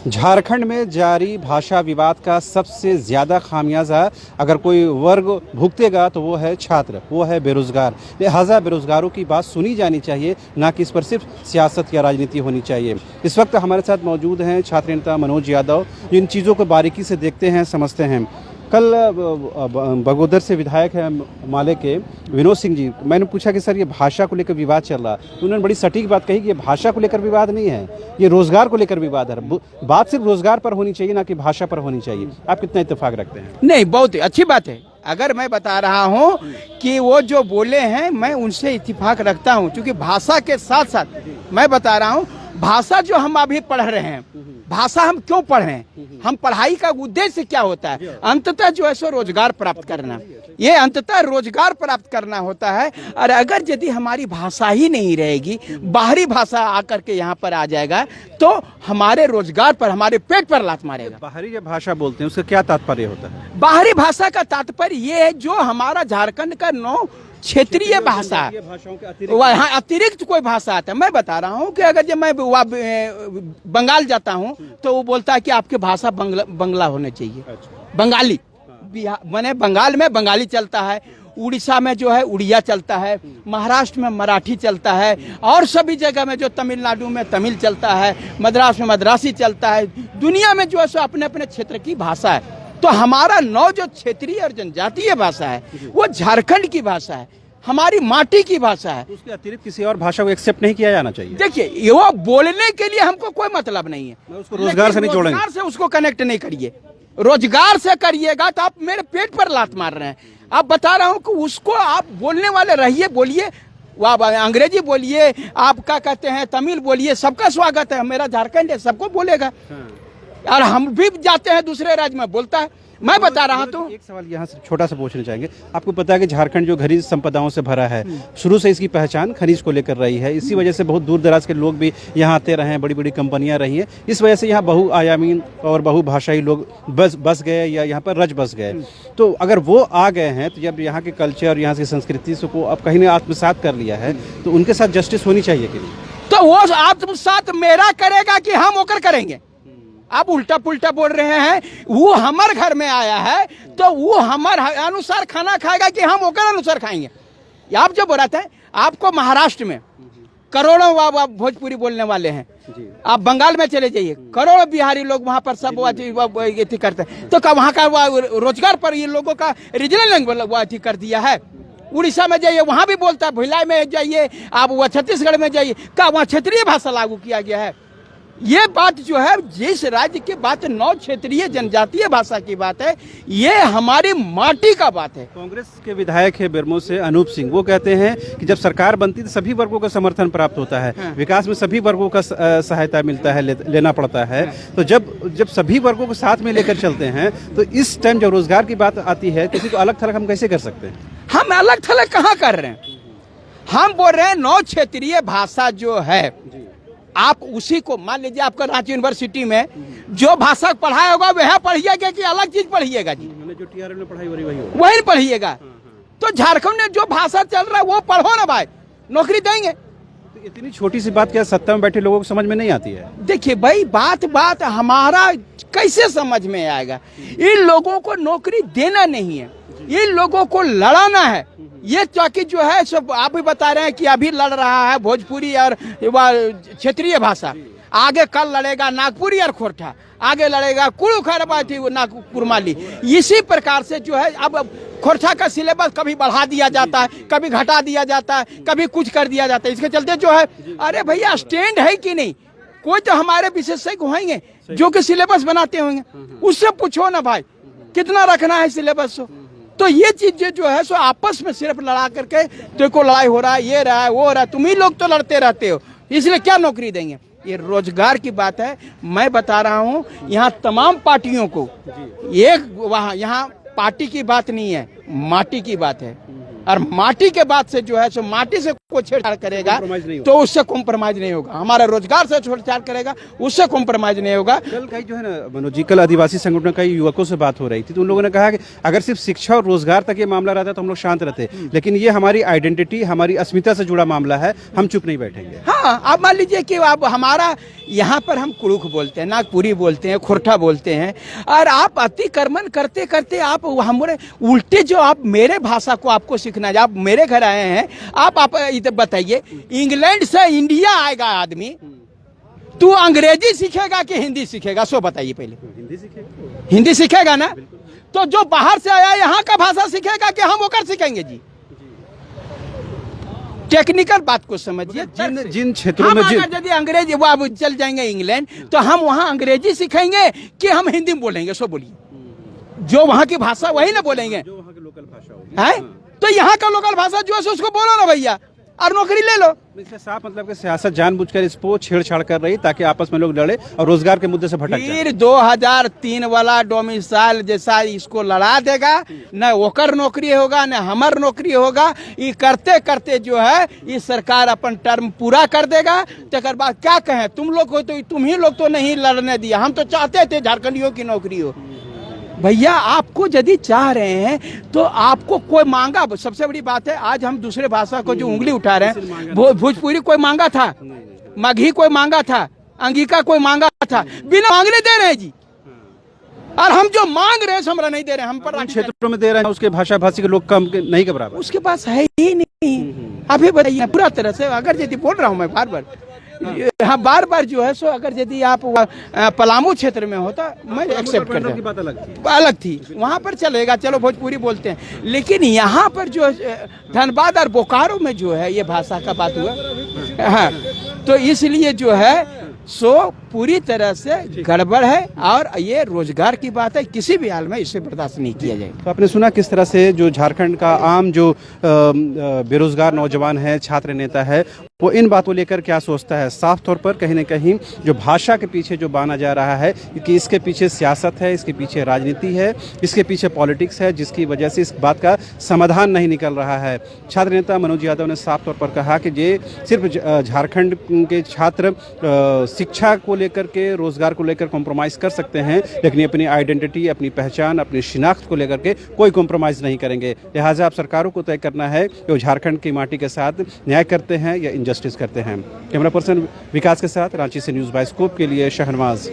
झारखंड में जारी भाषा विवाद का सबसे ज़्यादा खामियाजा अगर कोई वर्ग भुगतेगा तो वो है छात्र, वो है बेरोज़गार। लिहाजा बेरोज़गारों की बात सुनी जानी चाहिए, ना कि इस पर सिर्फ सियासत या राजनीति होनी चाहिए। इस वक्त हमारे साथ मौजूद हैं छात्र नेता मनोज यादव, जो इन चीज़ों को बारीकी से देखते हैं, समझते हैं। कल बगोदर से विधायक हैं माले के विनोद सिंह जी, मैंने पूछा कि सर ये भाषा को लेकर विवाद चल रहा, तो उन्होंने बड़ी सटीक बात कही कि ये भाषा को लेकर विवाद नहीं है, ये रोजगार को लेकर विवाद है। बात सिर्फ रोजगार पर होनी चाहिए, ना कि भाषा पर होनी चाहिए। आप कितना इत्तेफाक रखते हैं? नहीं, बहुत अच्छी बात है। अगर मैं बता रहा हूँ कि वो जो बोले हैं मैं उनसे इत्तेफाक रखता हूँ, क्योंकि भाषा के साथ साथ मैं बता रहा हूँ भाषा जो हम अभी पढ़ रहे हैं, भाषा हम क्यों पढ़ रहे हैं, हम पढ़ाई का उद्देश्य क्या होता है? अंततः जो है सो रोजगार प्राप्त करना, ये अंततः रोजगार प्राप्त करना होता है। और अगर यदि हमारी भाषा ही नहीं रहेगी, बाहरी भाषा आकर के यहाँ पर आ जाएगा तो हमारे रोजगार पर, हमारे पेट पर लात मारेगा। बाहरी जो भाषा बोलते हैं उसका क्या तात्पर्य होता है? बाहरी भाषा का तात्पर्य ये है जो हमारा झारखंड का 9 क्षेत्रीय भाषा है, वहाँ अतिरिक्त कोई भाषा आता है। मैं बता रहा हूँ कि अगर जब मैं बंगाल जाता हूँ तो वो बोलता है कि आपकी भाषा बंगला होने चाहिए, बंगाली। मैंने बंगाल में बंगाली चलता है, उड़ीसा में जो है उड़िया चलता है, महाराष्ट्र में मराठी चलता है, और सभी जगह में जो तमिलनाडु में तमिल चलता है, मद्रास में मद्रासी चलता है। दुनिया में जो है सो अपने अपने क्षेत्र की भाषा है। तो हमारा 9 जो क्षेत्रीय और जनजातीय भाषा है वो झारखंड की भाषा है, हमारी माटी की भाषा है। उसके अतिरिक्त किसी और भाषा को एक्सेप्ट नहीं किया जाना चाहिए। देखिए, वो बोलने के लिए हमको कोई मतलब नहीं है, उसको रोजगार से नहीं जोड़ेंगे, रोजगार से उसको कनेक्ट नहीं करिए। रोजगार से करिएगा तो आप मेरे पेट पर लात मार रहे हैं। आप बता रहा हूँ कि उसको आप बोलने वाले रहिए, बोलिए, आप अंग्रेजी बोलिए, आप क्या कहते हैं तमिल बोलिए, सबका स्वागत है। मेरा झारखंड है, सबको बोलेगा। और हम भी जाते हैं दूसरे राज्य में, बोलता है। मैं बता रहा हूँ। एक सवाल यहाँ से छोटा सा पूछना चाहेंगे। आपको पता है कि झारखंड जो खनिज संपदाओं से भरा है, शुरू से इसकी पहचान खनिज को लेकर रही है। इसी वजह से बहुत दूर दराज के लोग भी यहाँ आते रहे हैं, बड़ी बड़ी कंपनियाँ रही हैं। इस वजह से यहाँ बहुआयामी और बहुभाषाई लोग बस गए या यहाँ पर रच बस गए। तो अगर वो आ गए हैं तो जब यहाँ के कल्चर, यहाँ की संस्कृति को अब कहीं ने आत्मसात कर लिया है, तो उनके साथ जस्टिस होनी चाहिए कि नहीं? तो वो आत्मसात मेरा करेगा कि हम ओकर करेंगे? आप उल्टा पुल्टा बोल रहे हैं। वो हमारे घर में आया है तो वो हमारे अनुसार खाना खाएगा कि हम ओकर अनुसार खाएंगे? आप जो बोलते हैं, आपको महाराष्ट्र में करोड़ों भोजपुरी बोलने वाले हैं, आप बंगाल में चले जाइए, करोड़ों बिहारी लोग वहाँ पर सब अथी करते हैं। तो वहाँ का रोजगार पर ये लोगों का रीजनल लैंग्वेज अथी कर दिया है। उड़ीसा में जाइए, वहाँ भी बोलता है। भिलाई में जाइए आप, वह छत्तीसगढ़ में जाइए, क्या वहाँ क्षेत्रीय भाषा लागू किया गया है? ये बात जो है, जिस राज्य की बात 9 क्षेत्रीय जनजातीय भाषा की बात है, ये हमारी माटी का बात है। कांग्रेस के विधायक है बेरमो से अनूप सिंह, वो कहते हैं कि जब सरकार बनती है तो सभी वर्गों का समर्थन प्राप्त होता है। हाँ। विकास में सभी वर्गों का सहायता मिलता है, लेना पड़ता है। हाँ। तो जब सभी वर्गों को साथ में लेकर चलते हैं तो इस टाइम जब रोजगार की बात आती है, किसी को अलग थलग हम कैसे कर सकते हैं? हम अलग थलग कहाँ कर रहे हैं? हम बोल रहे हैं 9 क्षेत्रीय भाषा जो है, आप उसी को मान लीजिए। आपका रांची यूनिवर्सिटी में जो भाषा पढ़ाया होगा वह पढ़िएगा कि अलग चीज पढ़िएगा? जी, जो टीआरएल में पढ़ाई वही पढ़िएगा। तो झारखंड में जो भाषा चल रहा है वो पढ़ो ना भाई, नौकरी देंगे। तो इतनी छोटी सी बात क्या सत्ता में बैठे लोगों को समझ में नहीं आती है? देखिए भाई, बात हमारा कैसे समझ में आएगा? इन लोगों को नौकरी देना नहीं है, इन लोगों को लड़ाना है। ये चौकी जो है सब आप भी बता रहे हैं कि अभी लड़ रहा है भोजपुरी और क्षेत्रीय भाषा, आगे कल लड़ेगा नागपुरी और खोरठा, आगे लड़ेगा कुरु खरबाती कुरमाली। इसी प्रकार से जो है अब खोरठा का सिलेबस कभी बढ़ा दिया जाता है, कभी घटा दिया जाता है, कभी कुछ कर दिया जाता है। इसके चलते जो है, अरे भैया स्टैंड है कि नहीं? कोई तो हमारे विशेषज्ञ होंगे जो कि सिलेबस बनाते होंगे, उससे पूछो ना भाई कितना रखना है सिलेबस। तो ये चीजें जो है सो आपस में सिर्फ लड़ा करके, देखो लड़ाई हो रहा है, ये रहा है, वो रहा है, तुम ही लोग तो लड़ते रहते हो, इसलिए क्या नौकरी देंगे? ये रोजगार की बात है। मैं बता रहा हूँ यहाँ तमाम पार्टियों को, एक वहाँ यहाँ पार्टी की बात नहीं है, माटी की बात है। और माटी के बाद से जो है सो माटी से कोई छेड़छाड़ करेगा Compromise नहीं होगा। तो उससे कॉम्प्रोमाइज नहीं होगा। हमारा रोजगार से छेड़छाड़ करेगा उससे कॉम्प्रोमाइज नहीं होगा। कल कई जो है ना मनोज जी, कल आदिवासी संगठन कई युवकों से बात हो रही थी तो उन लोगों ने कहा कि अगर सिर्फ शिक्षा और रोजगार तक ये मामला रहता तो हम लोग शांत रहते, लेकिन ये हमारी आइडेंटिटी, हमारी अस्मिता से जुड़ा मामला है, हम चुप नहीं बैठेंगे। हाँ, आप मान लीजिए कि आप हमारा यहाँ पर हम कुड़ुख बोलते हैं, नागपुरी बोलते हैं, खुरठा बोलते हैं, और आप अतिक्रमण करते करते आप हमारे उल्टे जो आप मेरे भाषा को आपको सीखना है। आप मेरे घर आए हैं, आप इधर बताइए, इंग्लैंड से इंडिया आएगा आदमी, तू अंग्रेजी सीखेगा कि हिंदी सीखेगा? सो बताइए पहले। हिंदी सीखेगा, हिंदी सीखेगा ना? तो जो बाहर से आया यहाँ का भाषा सीखेगा कि हम होकर सीखेंगे जी? टेक्निकल बात को समझिए। जिन क्षेत्रों हम में अगर यदि अंग्रेजी वो अब चल जाएंगे इंग्लैंड, तो हम वहाँ अंग्रेजी सीखेंगे कि हम हिंदी में बोलेंगे? सो बोलिए, जो वहाँ की भाषा वही ना बोलेंगे, जो वहाँ की लोकल भाषा होगी है? तो यहाँ का लोकल भाषा जो है सो उसको बोलो ना भैया, और नौकरी ले लो। इसका साफ मतलब कि सियासत जानबूझकर इसको छेड़छाड़ कर रही ताकि आपस में लोग लड़े और रोजगार के मुद्दे से भटक जाए। फिर 2003 वाला डोमिसाइल जैसा इसको लड़ा देगा, न ओकर नौकरी होगा न हमार नौकरी होगा। ये करते करते जो है ये सरकार अपन टर्म पूरा कर देगा। तकर बाद क्या कहें, तुम लोग को तो तुम ही लोग तो नहीं लड़ने दिया, हम तो चाहते थे झारखंडियों की नौकरी हो। भैया आपको यदि चाह रहे हैं तो आपको कोई मांगा, सबसे बड़ी बात है आज हम दूसरे भाषा को जो उंगली उठा रहे हैं, भोजपुरी कोई मांगा था, मगही कोई मांगा था, अंगिका कोई मांगा था, बिना मांगने दे रहे हैं जी। और हम जो मांग रहे हैं हमरा नहीं दे रहे हैं, हम पर क्षेत्रों में दे रहे हैं उसके भाषा भाषी के लोग कम नहीं के बराबर, उसके पास है ही नहीं। अभी बताइए पूरा तरह से, अगर यदि बोल रहा हूँ मैं बार बार, हाँ बार बार जो है सो अगर यदि आप पलामू क्षेत्र में होता मैं एक्सेप्ट करता, अलग थी, वहाँ पर चलेगा, चलो भोजपुरी बोलते हैं। लेकिन यहाँ पर जो धनबाद और बोकारो में जो है ये भाषा का बात हुआ, हाँ, तो इसलिए जो है सो पूरी तरह से गड़बड़ है। और ये रोजगार की बात है, किसी भी हाल में इसे बर्दाश्त नहीं किया जाएगा। तो आपने सुना किस तरह से जो झारखंड का आम जो बेरोजगार नौजवान है, छात्र नेता है, वो इन बातों को लेकर क्या सोचता है। साफ तौर पर कहीं ना कहीं जो भाषा के पीछे जो बाना जा रहा है कि इसके पीछे सियासत है, इसके पीछे राजनीति है, इसके पीछे पॉलिटिक्स है, जिसकी वजह से इस बात का समाधान नहीं निकल रहा है। छात्र नेता मनोज यादव ने साफ तौर पर कहा कि ये सिर्फ झारखंड के छात्र शिक्षा को लेकर के, रोजगार को लेकर कॉम्प्रोमाइज़ कर सकते हैं, लेकिन अपनी आइडेंटिटी, अपनी पहचान, अपनी शिनाख्त को लेकर के कोई कॉम्प्रोमाइज़ नहीं करेंगे। लिहाजा अब सरकारों को तय करना है कि वो झारखंड की माटी के साथ न्याय करते हैं या इनजस्टिस करते हैं। कैमरा पर्सन विकास के साथ रांची से न्यूज़ बाय स्कोप के लिए शहनवाज।